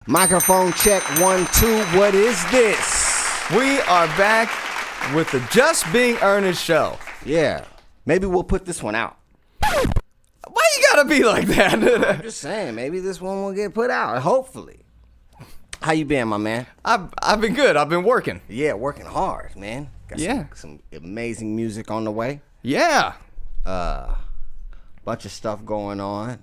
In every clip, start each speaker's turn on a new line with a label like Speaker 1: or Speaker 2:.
Speaker 1: Microphone check 1, 2. What is this?
Speaker 2: We are back with the Just Being Earnest show.
Speaker 1: Yeah. Maybe we'll put this one out.
Speaker 2: Why you gotta be like that?
Speaker 1: I'm just saying, maybe this one will get put out. Hopefully. How you been, my man?
Speaker 2: I've been good. I've been working.
Speaker 1: Yeah, working hard, man. Got some amazing music on the way.
Speaker 2: Yeah.
Speaker 1: Bunch of stuff going on.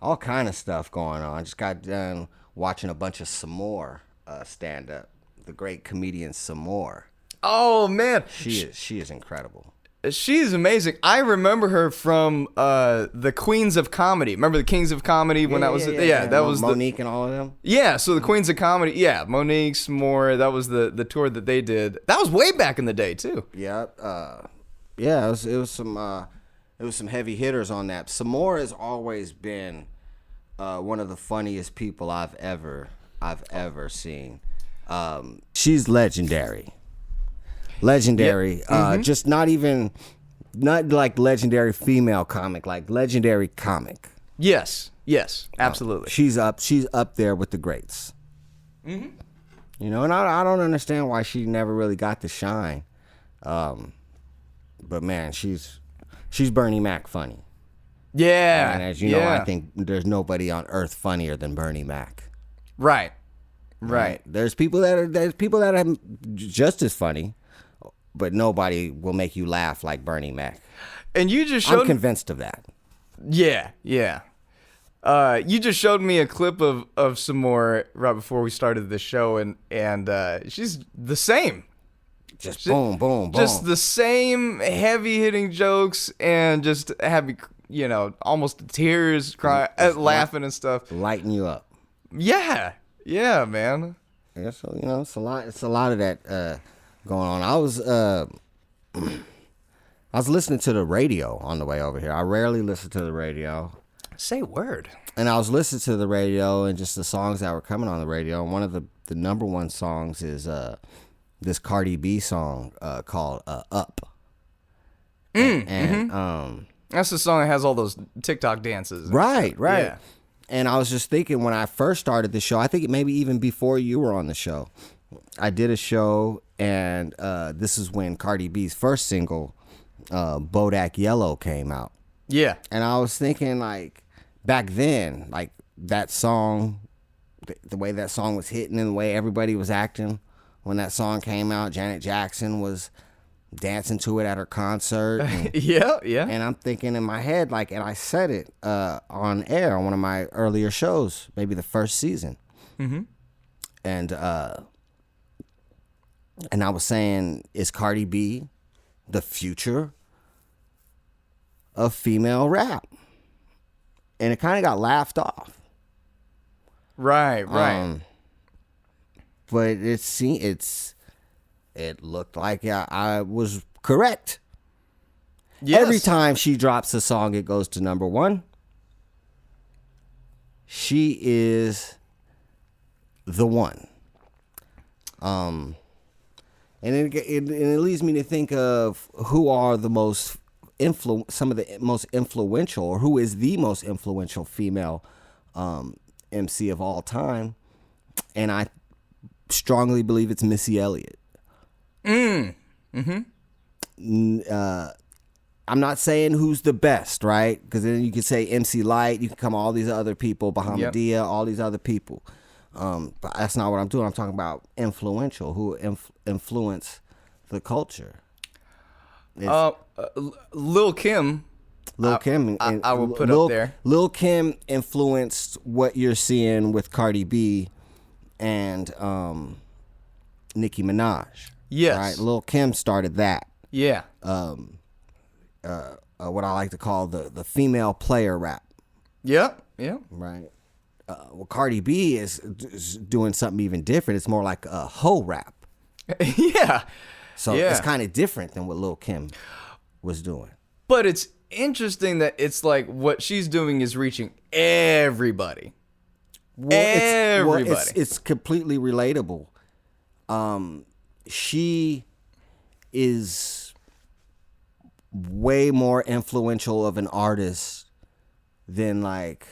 Speaker 1: All kind of stuff going on. Just got done watching a bunch of Samore stand-up. The great comedian Samore.
Speaker 2: Oh man,
Speaker 1: she is incredible.
Speaker 2: She's amazing. I remember her from the Queens of Comedy. Remember the Kings of Comedy when that was that was
Speaker 1: Monique and all of them.
Speaker 2: Yeah, so the Queens of Comedy. Yeah, Monique, Samore. That was the tour that they did. That was way back in the day too.
Speaker 1: Yeah. It was some heavy hitters on that. Samore has always been one of the funniest people I've ever seen. She's legendary. Just not like legendary female comic, like legendary comic.
Speaker 2: Yes, absolutely.
Speaker 1: She's up there with the greats. Mm-hmm. You know, and I don't understand why she never really got to shine. But man, she's Bernie Mac funny.
Speaker 2: Yeah.
Speaker 1: And as you know, I think there's nobody on earth funnier than Bernie Mac.
Speaker 2: Right.
Speaker 1: There's people that are just as funny, but nobody will make you laugh like Bernie Mac.
Speaker 2: And you just showed...
Speaker 1: I'm convinced of that.
Speaker 2: Yeah. You just showed me a clip of some more right before we started the show, and she's the same.
Speaker 1: Just boom.
Speaker 2: Just the same heavy-hitting jokes and just happy, almost tears, laughing and stuff.
Speaker 1: Lighten you up.
Speaker 2: Yeah, man.
Speaker 1: Yeah, so, it's a lot of that going on. I was listening to the radio on the way over here. I rarely listen to the radio.
Speaker 2: Say word.
Speaker 1: And I was listening to the radio and just the songs that were coming on the radio. And one of the number one songs is this Cardi B song called Up.
Speaker 2: That's the song that has all those TikTok dances.
Speaker 1: Right.
Speaker 2: Yeah.
Speaker 1: And I was just thinking when I first started the show, I think maybe even before you were on the show, I did a show, and this is when Cardi B's first single, Bodak Yellow, came out.
Speaker 2: Yeah.
Speaker 1: And I was thinking, like, back then, like, that song, the way that song was hitting and the way everybody was acting when that song came out, Janet Jackson was dancing to it at her concert. And,
Speaker 2: yeah.
Speaker 1: And I'm thinking in my head, like, and I said it on air on one of my earlier shows, maybe the first season. Mm-hmm. And I was saying, is Cardi B the future of female rap? And it kind of got laughed off.
Speaker 2: Right.
Speaker 1: But it looked like I was correct. Yes. Every time she drops a song, it goes to number one. She is the one. And it leads me to think of who are the most some of the most influential, or who is the most influential female MC of all time, and I strongly believe it's Missy Elliott. I'm not saying who's the best, right? Because then you could say MC Light, you can come all these other people, Bahamadia, all these other people. But that's not what I'm doing. I'm talking about influential, who influence the culture.
Speaker 2: Lil' Kim.
Speaker 1: I
Speaker 2: will put up there.
Speaker 1: Lil' Kim influenced what you're seeing with Cardi B and Nicki Minaj.
Speaker 2: Yes.
Speaker 1: Right? Lil' Kim started that.
Speaker 2: Yeah.
Speaker 1: What I like to call the female player rap.
Speaker 2: Yeah.
Speaker 1: Right. Well, Cardi B is doing something even different. It's more like a hoe rap.
Speaker 2: Yeah.
Speaker 1: So it's kind of different than what Lil' Kim was doing.
Speaker 2: But it's interesting that it's like what she's doing is reaching everybody.
Speaker 1: It's completely relatable. She is way more influential of an artist than like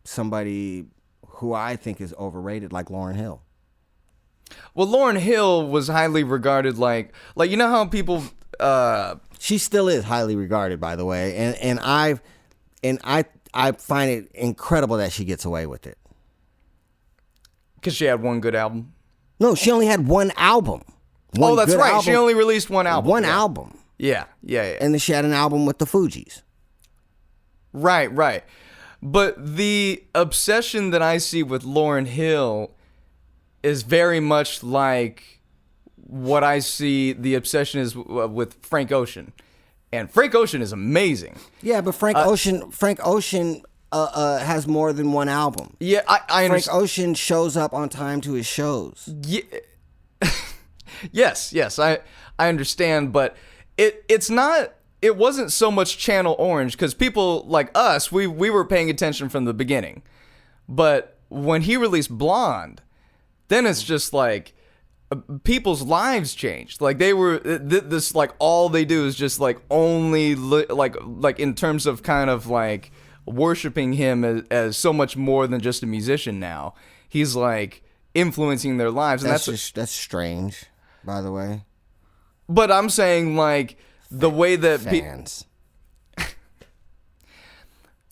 Speaker 1: somebody who I think is overrated, like Lauryn Hill.
Speaker 2: Well, Lauryn Hill was highly regarded, like you know how people.
Speaker 1: She still is highly regarded, by the way, and I find it incredible that she gets away with it.
Speaker 2: Because she had one good album.
Speaker 1: No, she only had one album.
Speaker 2: Oh, that's right. Album. She only released one album.
Speaker 1: One album.
Speaker 2: Yeah.
Speaker 1: And then she had an album with the Fugees.
Speaker 2: Right. But the obsession that I see with Lauryn Hill is very much like what I see the obsession is with Frank Ocean. And Frank Ocean is amazing.
Speaker 1: Yeah, but Frank Ocean has more than one album.
Speaker 2: Yeah, I understand.
Speaker 1: Frank Ocean shows up on time to his shows.
Speaker 2: Yeah. Yes, I understand, but it wasn't so much Channel Orange, because people like us, we were paying attention from the beginning. But when he released Blonde, then it's just like people's lives changed. Like they were this, like all they do is just like only like in terms of kind of like worshiping him as so much more than just a musician. Now he's like influencing their lives, and
Speaker 1: that's strange, by the way.
Speaker 2: But I'm saying, like, the way that
Speaker 1: fans,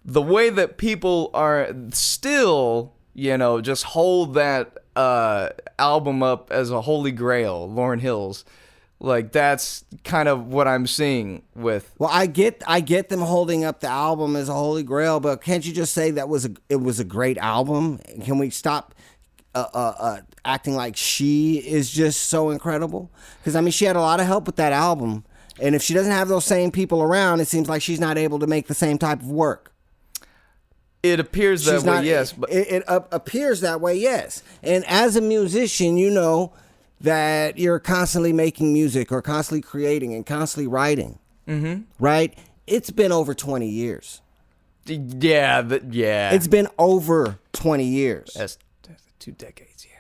Speaker 2: the way that people are still, just hold that album up as a holy grail, Lauryn Hill's. Like, that's kind of what I'm seeing with.
Speaker 1: Well, I get them holding up the album as a holy grail, but can't you just say it was a great album? Can we stop acting like she is just so incredible? Because I mean, she had a lot of help with that album, and if she doesn't have those same people around, it seems like she's not able to make the same type of work.
Speaker 2: It appears that way, yes. But
Speaker 1: it appears that way, yes. And as a musician, you know that you're constantly making music or constantly creating and constantly writing, right? It's been over 20 years.
Speaker 2: Yeah.
Speaker 1: It's been over 20 years.
Speaker 2: That's 2 decades, yeah.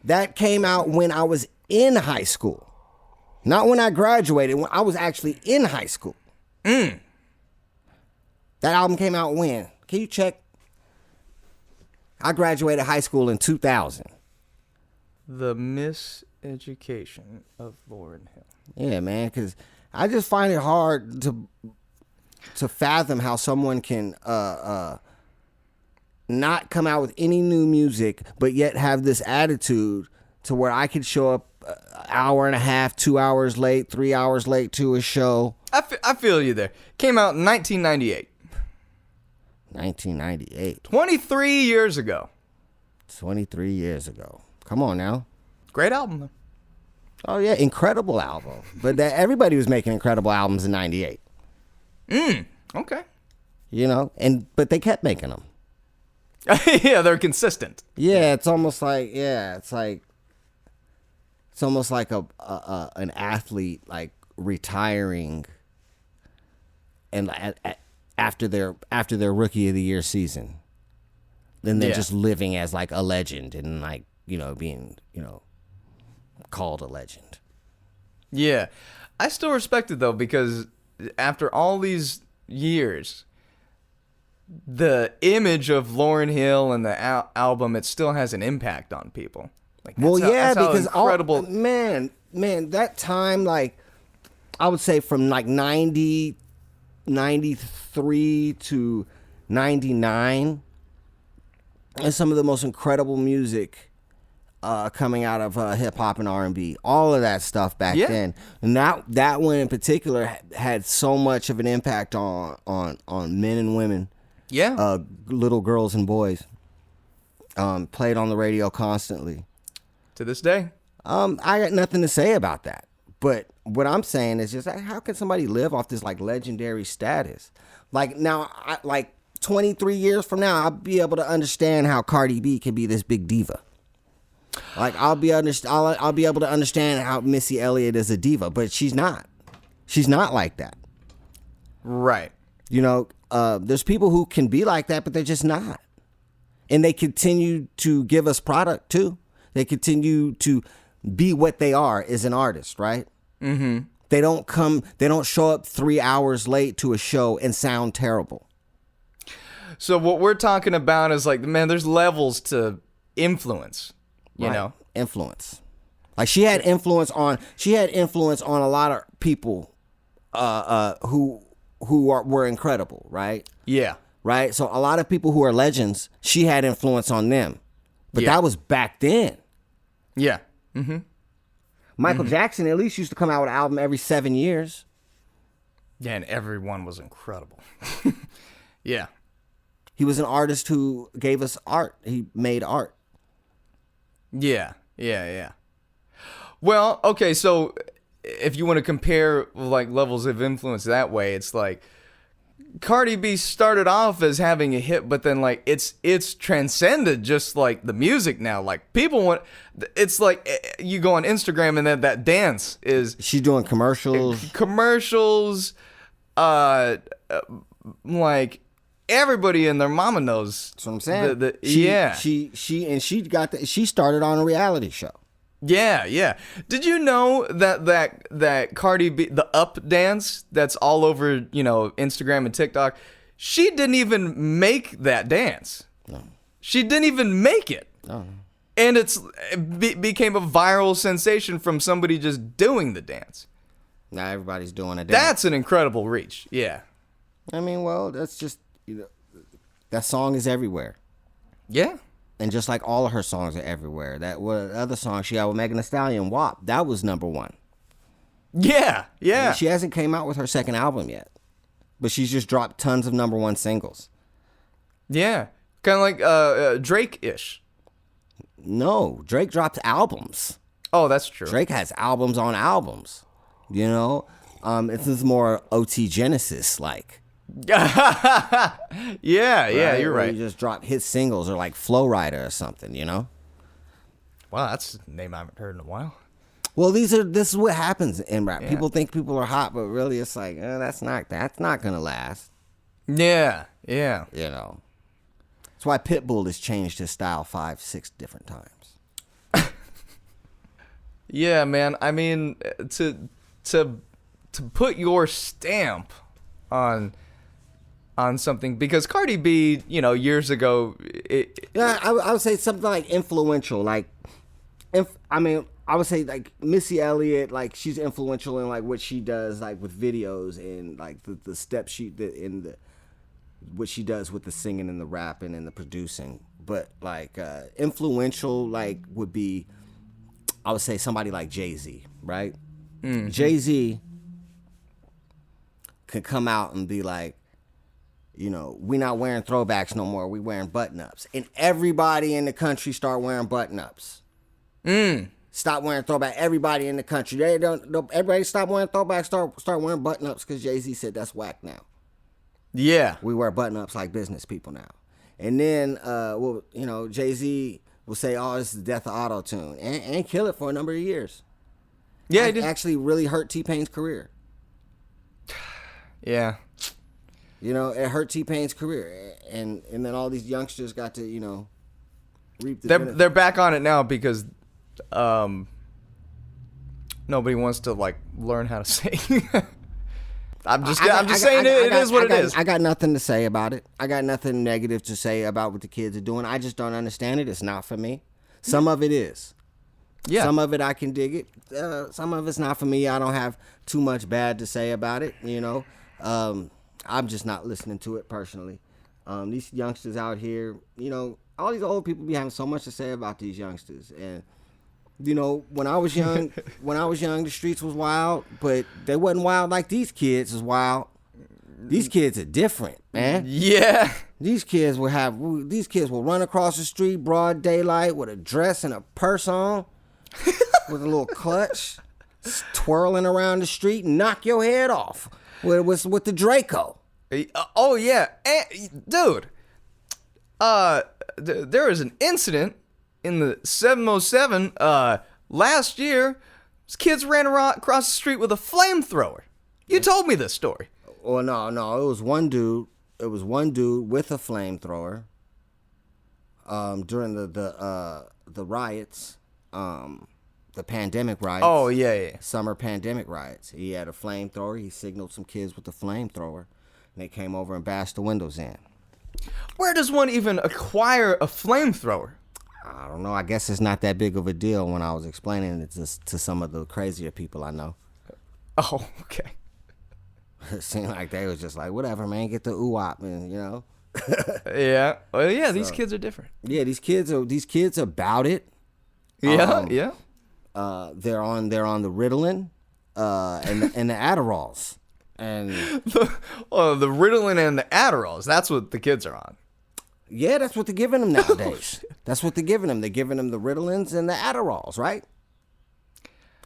Speaker 1: That came out when I was in high school. Not when I graduated, when I was actually in high school. That album came out when? Can you check? I graduated high school in 2000.
Speaker 2: The Miseducation of Lauryn Hill.
Speaker 1: Yeah, man, because I just find it hard to fathom how someone can not come out with any new music, but yet have this attitude to where I could show up an hour and a half, 2 hours late, 3 hours late to a show.
Speaker 2: I feel you there. Came out in 1998.
Speaker 1: 1998.
Speaker 2: 23 years ago.
Speaker 1: 23 years ago. Come on now.
Speaker 2: Great album, though.
Speaker 1: Oh, yeah. Incredible album. But everybody was making incredible albums in 98.
Speaker 2: Okay.
Speaker 1: But they kept making them.
Speaker 2: Yeah, they're consistent.
Speaker 1: Yeah, it's almost like, it's almost like an athlete like retiring and after their Rookie of the Year season, then they're just living as like a legend and like being called a legend.
Speaker 2: Yeah, I still respect it though, because after all these years, the image of Lauryn Hill and the album, it still has an impact on people. Like,
Speaker 1: because
Speaker 2: incredible.
Speaker 1: Man, that time, like, I would say from like 93 to 99 is some of the most incredible music coming out of hip hop and R&B. All of that stuff back then, and that one in particular had so much of an impact on men and women. Yeah, little girls and boys. Played on the radio constantly.
Speaker 2: To this day.
Speaker 1: I got nothing to say about that. But what I'm saying is just how can somebody live off this like legendary status? Like now, like 23 years from now, I'll be able to understand how Cardi B can be this big diva. Like I'll be able to understand how Missy Elliott is a diva, but she's not. She's not like that.
Speaker 2: Right.
Speaker 1: There's people who can be like that, but they're just not. And they continue to give us product too. They continue to be what they are as an artist, right? Mm-hmm. They don't show up 3 hours late to a show and sound terrible.
Speaker 2: So what we're talking about is like, man, there's levels to influence, you know?
Speaker 1: Influence. Like she had influence on a lot of people who were incredible, right?
Speaker 2: Yeah.
Speaker 1: Right? So a lot of people who are legends, she had influence on them. But that was back then.
Speaker 2: Yeah. Mm-hmm.
Speaker 1: Michael Jackson at least used to come out with an album every 7 years.
Speaker 2: Yeah, and everyone was incredible. Yeah.
Speaker 1: He was an artist who gave us art. He made art.
Speaker 2: Yeah. Well, okay, so if you want to compare like levels of influence that way, it's like Cardi B started off as having a hit, but then like it's transcended just like the music now. Like people want, it's like you go on Instagram and then that dance is
Speaker 1: she doing commercials.
Speaker 2: Like everybody and their mama knows.
Speaker 1: That's what I'm saying. She started on a reality show.
Speaker 2: Yeah. Did you know that Cardi B, the Up dance that's all over, Instagram and TikTok, she didn't even make that dance. No. She didn't even make it. No. And it became a viral sensation from somebody just doing the dance.
Speaker 1: Now everybody's doing a dance.
Speaker 2: That's an incredible reach. Yeah.
Speaker 1: I mean, well, that's just, that song is everywhere.
Speaker 2: Yeah.
Speaker 1: And just like all of her songs are everywhere. That other song she had with Megan Thee Stallion, WAP, that was #1.
Speaker 2: Yeah.
Speaker 1: And she hasn't came out with her second album yet. But she's just dropped tons of #1 singles.
Speaker 2: Yeah. Kind of like Drake-ish.
Speaker 1: No, Drake drops albums.
Speaker 2: Oh, that's true.
Speaker 1: Drake has albums on albums. It's more OT Genesis like.
Speaker 2: Yeah, you're right.
Speaker 1: You just drop hit singles or like Flow Rider or something,
Speaker 2: Wow, that's a name I haven't heard in a while.
Speaker 1: Well, this is what happens in rap. Yeah. People think people are hot, but really it's like, that's not gonna last.
Speaker 2: Yeah.
Speaker 1: That's why Pitbull has changed his style 5-6 different times.
Speaker 2: Yeah, man. I mean, to put your stamp on something, because Cardi B, years ago,
Speaker 1: I would say something like influential, like, I would say like Missy Elliott, like she's influential in like what she does, like with videos and like the steps what she does with the singing and the rapping and the producing. But like influential, like would be, I would say somebody like Jay-Z, right? Mm-hmm. Jay-Z could come out and be like, we not wearing throwbacks no more. We wearing button-ups. And everybody in the country start wearing button-ups. Stop wearing throwback. Everybody in the country. Everybody stop wearing throwbacks, start wearing button-ups because Jay-Z said that's whack now.
Speaker 2: Yeah.
Speaker 1: We wear button-ups like business people now. And then, Jay-Z will say, oh, this is the death of auto-tune. And kill it for a number of years.
Speaker 2: Yeah,
Speaker 1: it actually really hurt T-Pain's career.
Speaker 2: Yeah.
Speaker 1: It hurt T-Pain's career. And then all these youngsters got to, reap the benefits.
Speaker 2: They're back on it now because nobody wants to like learn how to sing. I'm just saying it is what it is.
Speaker 1: I got nothing to say about it. I got nothing negative to say about what the kids are doing. I just don't understand it. It's not for me. Some of it is. Yeah. Some of it I can dig it. Some of it's not for me. I don't have too much bad to say about it, I'm just not listening to it personally. These youngsters out here, all these old people be having so much to say about these youngsters. And, when I was young, the streets was wild, but they wasn't wild like these kids is wild. These kids are different, man.
Speaker 2: Yeah.
Speaker 1: These kids will run across the street, broad daylight, with a dress and a purse on, with a little clutch, twirling around the street and knock your head off with the Draco.
Speaker 2: Oh yeah, dude. There was an incident in the 707 last year. These kids ran across the street with a flamethrower. You told me this story.
Speaker 1: Well, no, it was one dude. It was one dude with a flamethrower. During the riots, the pandemic riots.
Speaker 2: Oh yeah.
Speaker 1: Summer pandemic riots. He had a flamethrower. He signaled some kids with the flamethrower, and they came over and bashed the windows in.
Speaker 2: Where does one even acquire a flamethrower?
Speaker 1: I don't know. I guess it's not that big of a deal when I was explaining it to some of the crazier people I know.
Speaker 2: Oh, okay.
Speaker 1: It seemed like they was just like, whatever, man, get the ooh-wop, and
Speaker 2: Yeah. Well, yeah. These kids are different.
Speaker 1: Yeah, these kids are about it.
Speaker 2: Yeah. Yeah.
Speaker 1: They're on the Ritalin, and the Adderalls, and
Speaker 2: the Ritalin and the Adderalls. That's what the kids are on.
Speaker 1: Yeah, that's what they're giving them nowadays. That's what they're giving them. They're giving them the Ritalins and the Adderalls, right?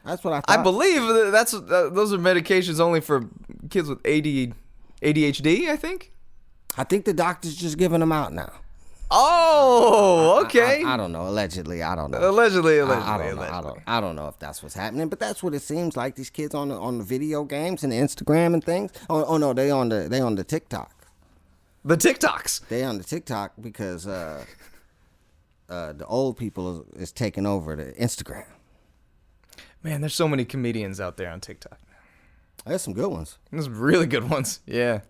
Speaker 1: That's what I thought.
Speaker 2: I believe those are medications only for kids with ADHD, I think.
Speaker 1: I think the doctor's just giving them out now.
Speaker 2: Oh, okay.
Speaker 1: I don't know. Allegedly, I don't know.
Speaker 2: Allegedly.
Speaker 1: I don't know if that's what's happening, but that's what it seems like. These kids on the video games and the Instagram and things. Oh no, they on the TikTok.
Speaker 2: The TikToks.
Speaker 1: They on the TikTok because the old people is taking over the Instagram.
Speaker 2: Man, there's so many comedians out there on TikTok.
Speaker 1: There's some good ones.
Speaker 2: There's really good ones. Yeah.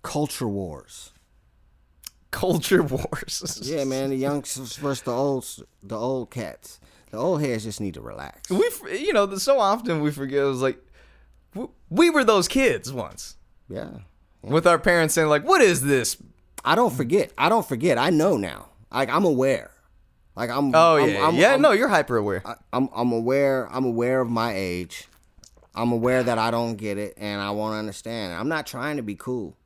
Speaker 1: Culture wars.
Speaker 2: Culture wars.
Speaker 1: Yeah, man, the youngsters versus the old cats. The old heads just need to relax.
Speaker 2: So often we forget. It was like, we were those kids once.
Speaker 1: Yeah.
Speaker 2: With our parents saying like, what is this?
Speaker 1: I don't forget. I know now. Like, I'm aware. Like,
Speaker 2: you're hyper aware.
Speaker 1: I'm aware. I'm aware of my age. I'm aware that I don't get it, and I won't understand. I'm not trying to be cool.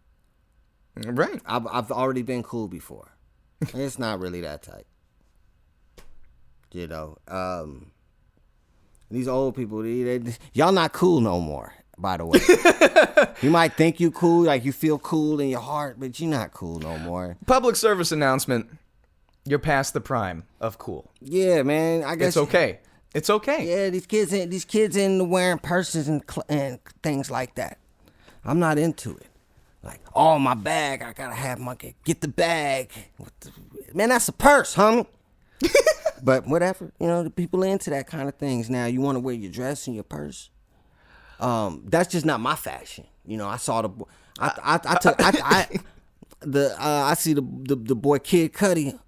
Speaker 2: Right.
Speaker 1: I've already been cool before. It's not really that tight. These old people, y'all not cool no more, by the way. You might think you cool, like you feel cool in your heart, but you're not cool no more.
Speaker 2: Public service announcement. You're past the prime of cool.
Speaker 1: Yeah, man. I guess
Speaker 2: it's okay. It's okay.
Speaker 1: Yeah, these kids into wearing purses and things like that. I'm not into it. Like, oh, my bag, I gotta have get the bag. Man, that's a purse, homie. But whatever, the people are into that kind of things now. You want to wear your dress and your purse. That's just not my fashion. I saw I see the boy Kid Cudi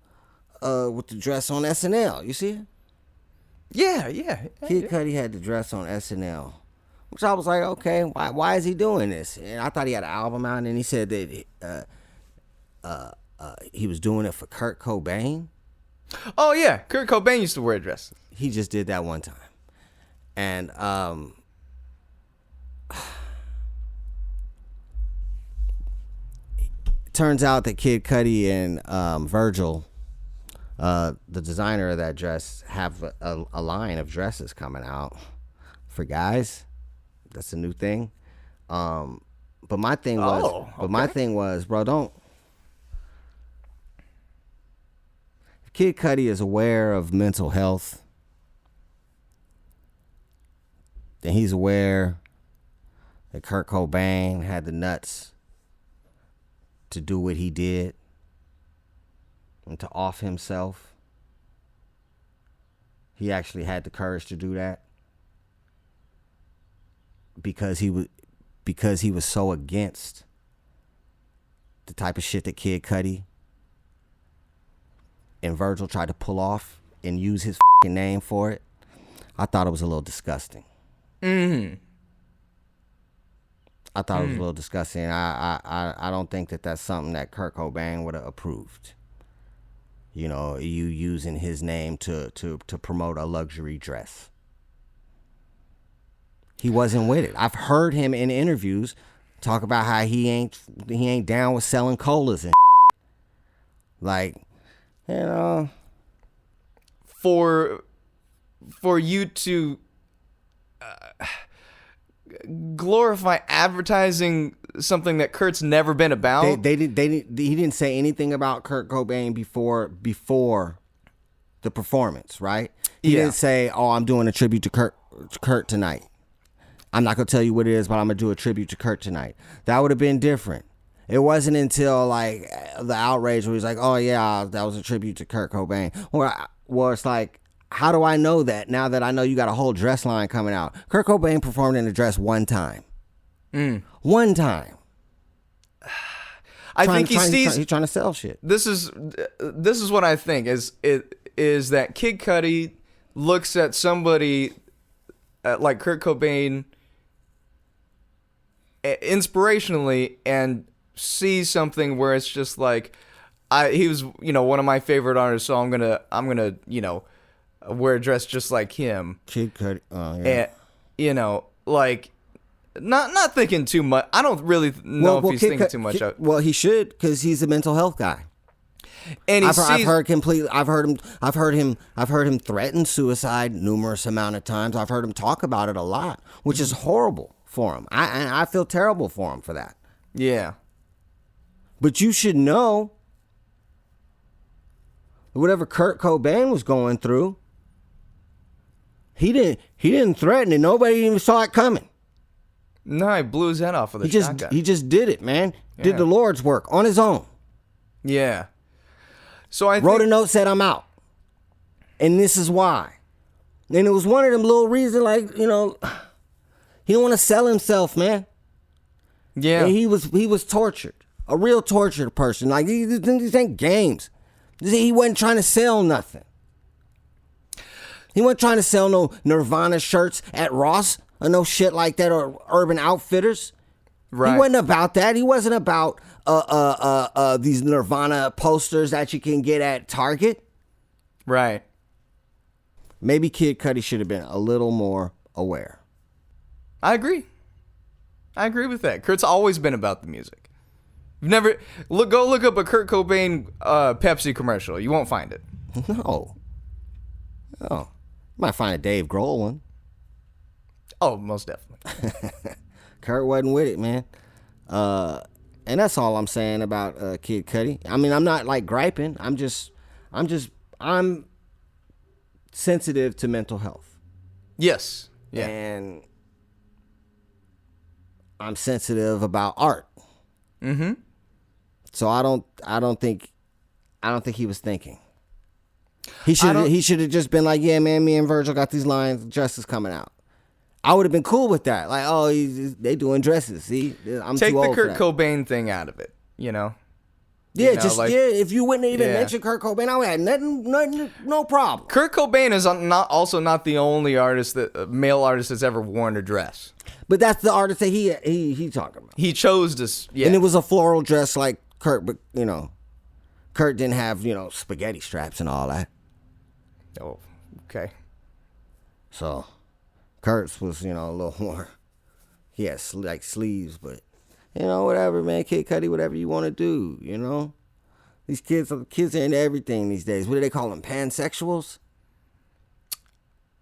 Speaker 1: with the dress on SNL. You see it?
Speaker 2: Yeah.
Speaker 1: Kid Cudi had the dress on SNL. Which I was like, okay, why is he doing this? And I thought he had an album out, and then he said that he was doing it for Kurt Cobain.
Speaker 2: Oh, yeah. Kurt Cobain used to wear a dress.
Speaker 1: He just did that one time. And it turns out that Kid Cudi and Virgil, the designer of that dress, have a line of dresses coming out for guys. That's a new thing. But my thing was, bro, don't. If Kid Cudi is aware of mental health, then he's aware that Kurt Cobain had the nuts to do what he did and to off himself. He actually had the courage to do that. Because he was so against the type of shit that Kid Cudi and Virgil tried to pull off and use his fucking name for it. I thought it was a little disgusting.
Speaker 2: Mm-hmm.
Speaker 1: I thought it was a little disgusting. I don't think that that's something that Kurt Cobain would have approved. You using his name to promote a luxury dress. He wasn't with it. I've heard him in interviews talk about how he ain't down with selling colas and like,
Speaker 2: for you to glorify advertising something that Kurt's never been about.
Speaker 1: He didn't say anything about Kurt Cobain before the performance, right? He didn't say, "Oh, I'm doing a tribute to Kurt tonight. I'm not going to tell you what it is, but I'm going to do a tribute to Kurt tonight." That would have been different. It wasn't until like the outrage where he's like, "Oh yeah, that was a tribute to Kurt Cobain." Or it's like, how do I know that now that I know you got a whole dress line coming out? Kurt Cobain performed in a dress one time. One time.
Speaker 2: I think he sees
Speaker 1: he's trying to sell shit.
Speaker 2: this is what I think is that Kid Cudi looks at somebody like Kurt Cobain inspirationally and sees something where it's just like, he was, one of my favorite artists, so I'm gonna wear a dress just like him.
Speaker 1: Kid Cudi, yeah.
Speaker 2: And like, not thinking too much. I don't really know if he's thinking too much.
Speaker 1: Well, he should, because he's a mental health guy.
Speaker 2: And
Speaker 1: I've heard him threaten suicide numerous amount of times. I've heard him talk about it a lot, which is horrible for him. I feel terrible for him for that.
Speaker 2: Yeah.
Speaker 1: But you should know, whatever Kurt Cobain was going through, he didn't threaten it. Nobody even saw it coming.
Speaker 2: No, he blew his head off with a shotgun.
Speaker 1: He just did it, man. Yeah. Did the Lord's work on his own.
Speaker 2: Yeah. So I
Speaker 1: wrote a note, said I'm out, and this is why. And it was one of them little reasons, like, he don't want to sell himself, man.
Speaker 2: Yeah.
Speaker 1: And he was tortured, a real tortured person. Like, these ain't games. He wasn't trying to sell nothing. He wasn't trying to sell no Nirvana shirts at Ross or no shit like that, or Urban Outfitters. Right. He wasn't about that. He wasn't about these Nirvana posters that you can get at Target.
Speaker 2: Right.
Speaker 1: Maybe Kid Cudi should have been a little more aware.
Speaker 2: I agree with that. Kurt's always been about the music. Go look up a Kurt Cobain Pepsi commercial. You won't find it.
Speaker 1: No. You might find a Dave Grohl one.
Speaker 2: Oh, most definitely.
Speaker 1: Kurt wasn't with it, man. And that's all I'm saying about Kid Cudi. I mean, I'm not like griping. I'm sensitive to mental health.
Speaker 2: Yes. Yeah.
Speaker 1: And I'm sensitive about art.
Speaker 2: Mm-hmm.
Speaker 1: So I don't think he was thinking. He should have just been like, yeah, man, me and Virgil got these lines, dresses coming out. I would have been cool with that. Like, they doing dresses. See, I'm
Speaker 2: take
Speaker 1: too old
Speaker 2: the Kurt
Speaker 1: for that.
Speaker 2: Cobain thing out of it.
Speaker 1: Yeah, if you wouldn't even mention Kurt Cobain, I would have nothing, no problem.
Speaker 2: Kurt Cobain is not the only male artist that's ever worn a dress.
Speaker 1: But that's the artist that he talking about.
Speaker 2: He chose this, yeah.
Speaker 1: And it was a floral dress like Kurt, but Kurt didn't have spaghetti straps and all that.
Speaker 2: Oh, okay.
Speaker 1: So Kurt's was a little more. He had like sleeves, but whatever, man. Kid Cudi, whatever you want to do, These kids are into everything these days. What do they call them? Pansexuals?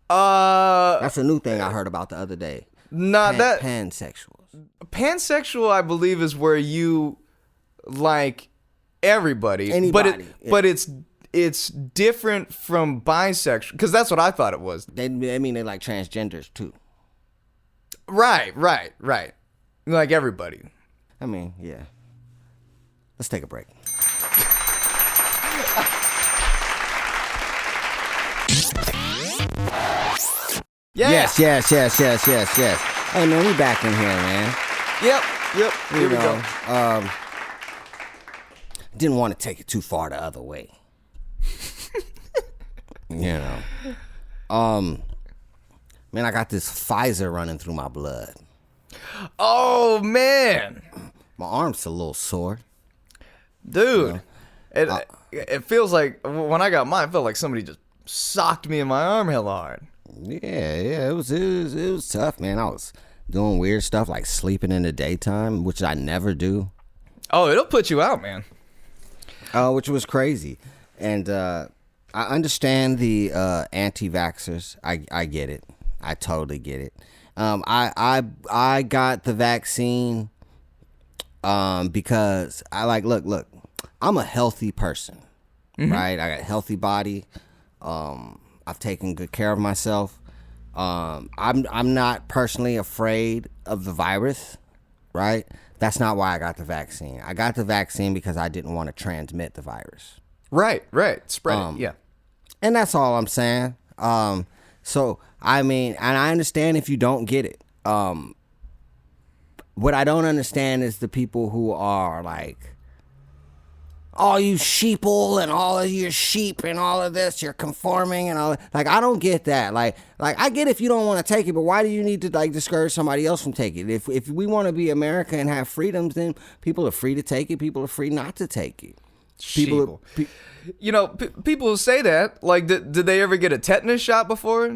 Speaker 1: That's a new thing I heard about the other day. Pansexuals.
Speaker 2: Pansexual, I believe, is where you like everybody.
Speaker 1: Anybody.
Speaker 2: But it's different from bisexual, because that's what I thought it was.
Speaker 1: They like transgenders too.
Speaker 2: Right. Like everybody.
Speaker 1: I mean, yeah. Let's take a break. Yes. Hey, man, we back in here, man.
Speaker 2: Yep. Here we go.
Speaker 1: Didn't want to take it too far the other way. Man, I got this Pfizer running through my blood.
Speaker 2: Oh, man.
Speaker 1: My arm's a little sore.
Speaker 2: Dude, it feels like, when I got mine, it felt like somebody just socked me in my arm hella hard.
Speaker 1: Yeah, it was tough, man. I was doing weird stuff like sleeping in the daytime, which I never do.
Speaker 2: Oh, it'll put you out, man.
Speaker 1: Which was crazy. And I understand the anti-vaxxers. I get it. I totally get it. I got the vaccine because look, I'm a healthy person, right? I got a healthy body. I've taken good care of myself. I'm not personally afraid of the virus, right? That's not why I got the vaccine. I got the vaccine because I didn't want to transmit the virus.
Speaker 2: Right. Spread it, yeah.
Speaker 1: And that's all I'm saying. So, I mean, and I understand if you don't get it. What I don't understand is the people who are like all you sheeple and all of your sheep and all of this, you're conforming and all. Like, I don't get that. Like I get if you don't want to take it, but why do you need to like discourage somebody else from taking it? If we want to be America and have freedoms, then people are free to take it. People are free not to take it. People,
Speaker 2: People say that. Like, did they ever get a tetanus shot before?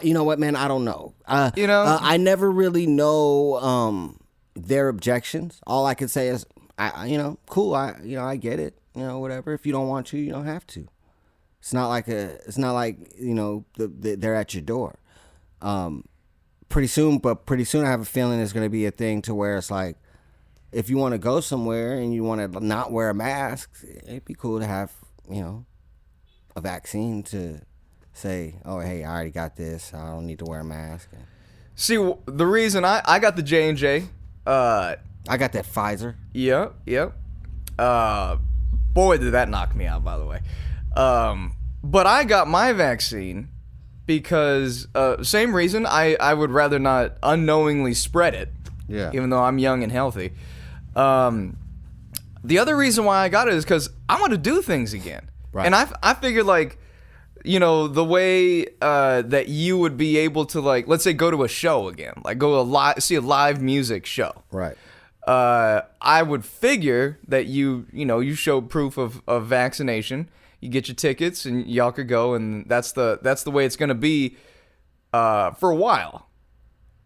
Speaker 1: you know what, man? I don't know. I never really know their objections. All I can say is, cool. I get it. Whatever. If you don't want to, you don't have to. It's not like they're at your door. Pretty soon I have a feeling there's going to be a thing to where it's like, if you want to go somewhere and you want to not wear a mask, it'd be cool to have, a vaccine to say, oh, hey, I already got this. I don't need to wear a mask.
Speaker 2: See, the reason I got the J&J.
Speaker 1: I got that Pfizer.
Speaker 2: Yep. Boy, did that knock me out, by the way. But I got my vaccine because, same reason, I would rather not unknowingly spread it.
Speaker 1: Yeah.
Speaker 2: Even though I'm young and healthy. The other reason why I got it is because I want to do things again.
Speaker 1: Right.
Speaker 2: And I figured, like, the way that you would be able to, like, let's say go to a show again. Like, see a live music show.
Speaker 1: Right.
Speaker 2: I would figure that you show proof of vaccination. You get your tickets and y'all could go, and that's the way it's going to be for a while.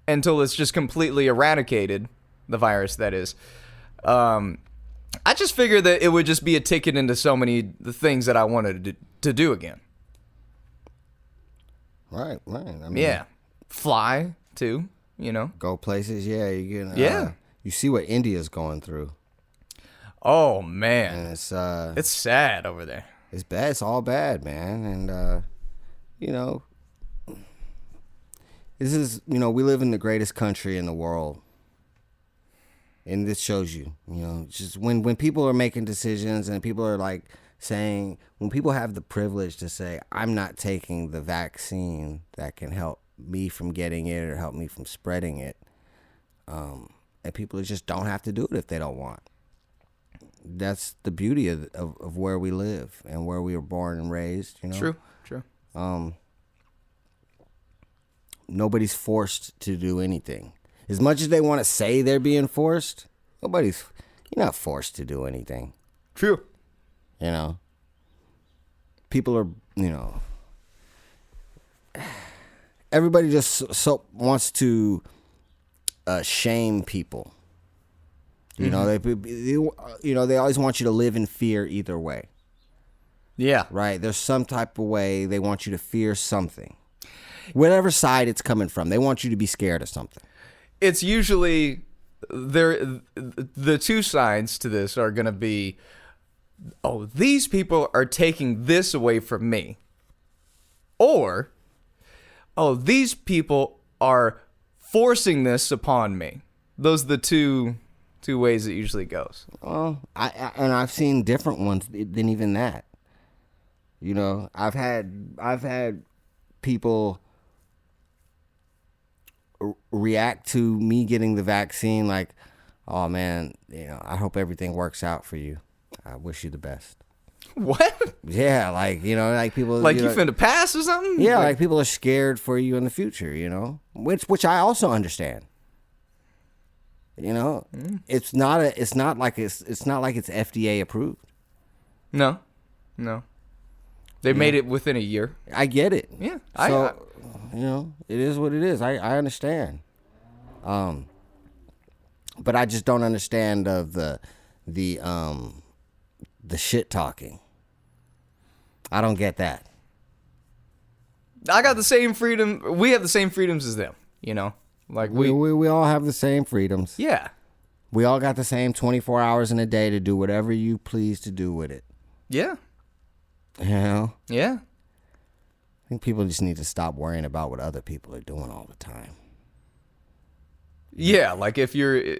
Speaker 2: Until it's just completely eradicated, the virus, that is. I just figured that it would just be a ticket into so many the things that I wanted to do again.
Speaker 1: Right. I mean,
Speaker 2: yeah. Fly, too,
Speaker 1: Go places, yeah. You see what India's going through.
Speaker 2: Oh, man.
Speaker 1: And
Speaker 2: it's sad over there.
Speaker 1: It's bad. It's all bad, man. And, this is, we live in the greatest country in the world. And this shows you, just when people are making decisions and people are like saying, when people have the privilege to say, I'm not taking the vaccine that can help me from getting it or help me from spreading it. And people just don't have to do it if they don't want. That's the beauty of where we live and where we were born and raised,
Speaker 2: True.
Speaker 1: Nobody's forced to do anything. As much as they want to say they're being forced, you're not forced to do anything.
Speaker 2: True.
Speaker 1: People are, everybody just so wants to shame people. They always want you to live in fear either way.
Speaker 2: Yeah.
Speaker 1: Right? There's some type of way they want you to fear something. Whatever side it's coming from, they want you to be scared of something.
Speaker 2: It's usually the two sides to this are going to be, oh, these people are taking this away from me. Or, oh, these people are forcing this upon me. Those are the two ways it usually goes.
Speaker 1: Well, I've seen different ones than even that. I've had people react to me getting the vaccine like, oh man, I hope everything works out for you. I wish you the best.
Speaker 2: What?
Speaker 1: Yeah, like, like people
Speaker 2: like you finna pass or something?
Speaker 1: Yeah, like people are scared for you in the future, which I also understand. It's not like it's FDA approved.
Speaker 2: No. They made it within a year.
Speaker 1: I get it.
Speaker 2: Yeah.
Speaker 1: So, it is what it is. I understand. But I just don't understand the shit talking. I don't get that.
Speaker 2: I got the same freedom. We have the same freedoms as them, Like
Speaker 1: we all have the same freedoms.
Speaker 2: Yeah.
Speaker 1: We all got the same 24 hours in a day to do whatever you please to do with it.
Speaker 2: Yeah.
Speaker 1: Yeah.
Speaker 3: I think people just need to stop worrying about what other people are doing all the time.
Speaker 2: Yeah, like if you're...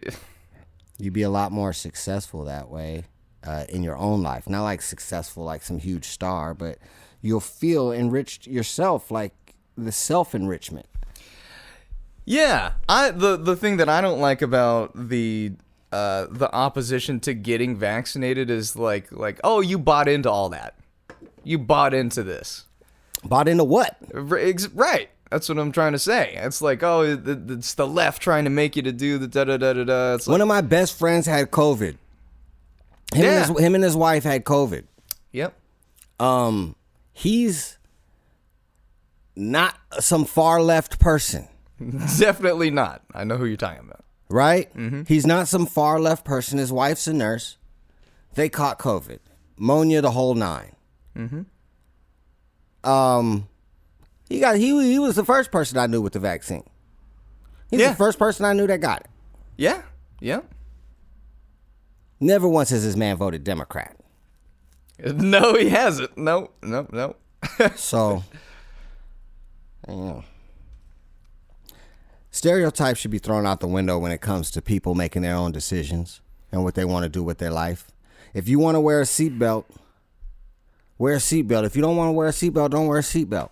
Speaker 3: You'd be a lot more successful that way in your own life. Not like successful like some huge star, but you'll feel enriched yourself, like the self-enrichment.
Speaker 2: Yeah, the thing that I don't like about the the opposition to getting vaccinated is like, oh, you bought into all that. You bought into this.
Speaker 1: Bought into what?
Speaker 2: Right. That's what I'm trying to say. It's like, oh, it's the left trying to make you to do the da-da-da-da-da. It's like,
Speaker 1: One of my best friends had COVID. Him and his wife had COVID.
Speaker 2: Yep.
Speaker 1: He's not some far left person.
Speaker 2: Definitely not. I know who you're talking about.
Speaker 1: Right? Mm-hmm. He's not some far left person. His wife's a nurse. They caught COVID. Pneumonia, the whole nine.
Speaker 2: Mm-hmm.
Speaker 1: He was the first person I knew with the vaccine. He's the first person I knew that got it.
Speaker 2: Yeah. Yeah.
Speaker 1: Never once has this man voted Democrat.
Speaker 2: No, he hasn't. No.
Speaker 1: So, you know, stereotypes should be thrown out the window when it comes to people making their own decisions and what they want to do with their life. If you want to wear a seatbelt, wear a seatbelt. If you don't want to wear a seatbelt, don't wear a seatbelt.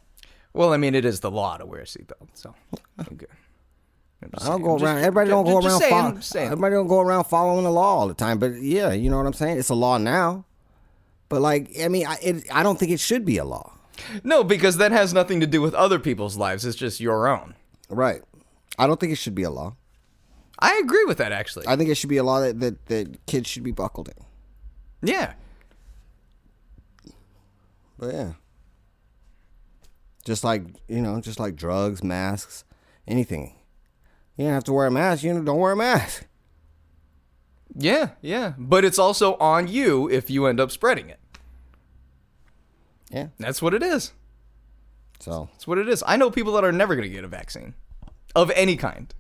Speaker 2: Well, I mean, it is the law to wear a seatbelt, so okay.
Speaker 1: Everybody don't go around following the law all the time. But yeah, you know what I'm saying. It's a law now, but like, I mean, I don't think it should be a law.
Speaker 2: No, because that has nothing to do with other people's lives. It's just your own.
Speaker 1: Right. I don't think it should be a law.
Speaker 2: I agree with that, actually.
Speaker 1: I think it should be a law that kids should be buckled in.
Speaker 2: Yeah.
Speaker 1: But yeah. Just like drugs, masks, anything. You don't have to wear a mask. Don't wear a mask.
Speaker 2: Yeah. But it's also on you if you end up spreading it.
Speaker 1: Yeah.
Speaker 2: That's what it is.
Speaker 1: So.
Speaker 2: That's what it is. I know people that are never going to get a vaccine. Of any kind.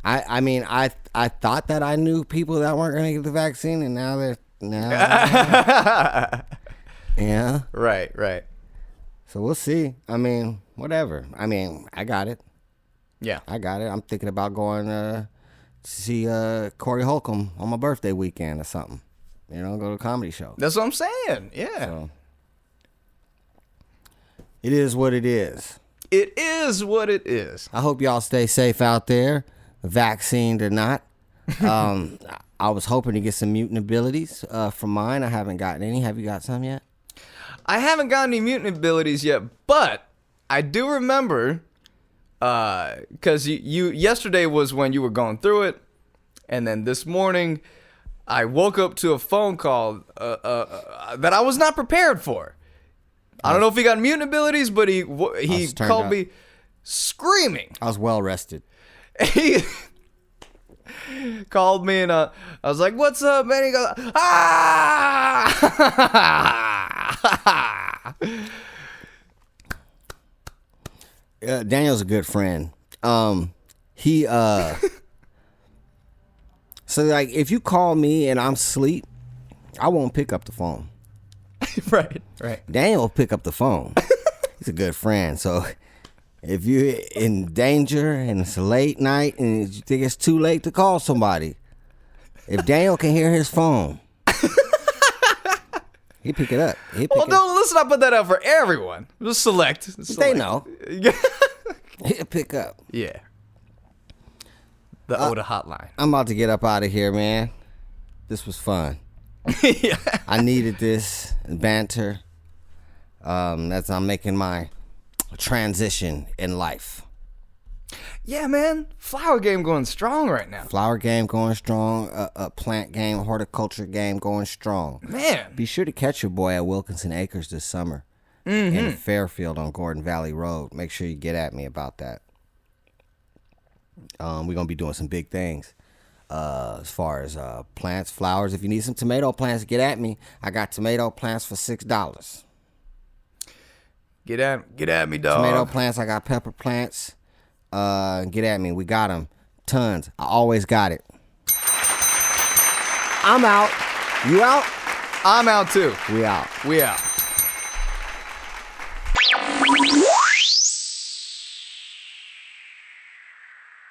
Speaker 1: I mean, I thought that I knew people that weren't going to get the vaccine, and now they're... Yeah.
Speaker 2: Right.
Speaker 1: So we'll see. I mean, whatever. I mean, I got it.
Speaker 2: Yeah.
Speaker 1: I got it. I'm thinking about going to see Corey Holcomb on my birthday weekend or something. Go to a comedy show.
Speaker 2: That's what I'm saying. Yeah.
Speaker 1: So, it is what it is.
Speaker 2: It is what it is.
Speaker 1: I hope y'all stay safe out there, vaccinated or not. I was hoping to get some mutant abilities from mine. I haven't gotten any. Have you got some yet?
Speaker 2: I haven't got any mutant abilities yet, but I do remember, because you yesterday was when you were going through it, and then this morning I woke up to a phone call that I was not prepared for. I don't know if he got mutant abilities, but he called me screaming.
Speaker 1: I was well rested.
Speaker 2: He called me and I was like, "What's up, man?" He goes, "Ah!"
Speaker 1: Daniel's a good friend. He so like if you call me and I'm asleep, I won't pick up the phone.
Speaker 2: Right.
Speaker 1: Daniel will pick up the phone. He's a good friend. So if you're in danger and it's a late night and you think it's too late to call somebody, if Daniel can hear his phone, he pick it up.
Speaker 2: Don't listen. I put that out for everyone. Just select.
Speaker 1: They know. He'll pick up.
Speaker 2: Yeah. The Oda hotline.
Speaker 1: I'm about to get up out of here, man. This was fun.
Speaker 2: Yeah.
Speaker 1: I needed this banter. That's I'm making my transition in life.
Speaker 2: Yeah, man. Flower game going strong right now.
Speaker 1: Flower game going strong. Plant game, horticulture game going strong.
Speaker 2: Man.
Speaker 1: Be sure to catch your boy at Wilkinson Acres this summer in Fairfield on Gordon Valley Road. Make sure you get at me about that. We're going to be doing some big things. As far as plants, flowers. If you need some tomato plants, get at me. I got tomato plants for $6.
Speaker 2: Get at me, dog.
Speaker 1: Tomato plants. I got pepper plants. Get at me. We got them. Tons. I always got it. I'm out. You out?
Speaker 2: I'm out too.
Speaker 1: We out.
Speaker 2: We out.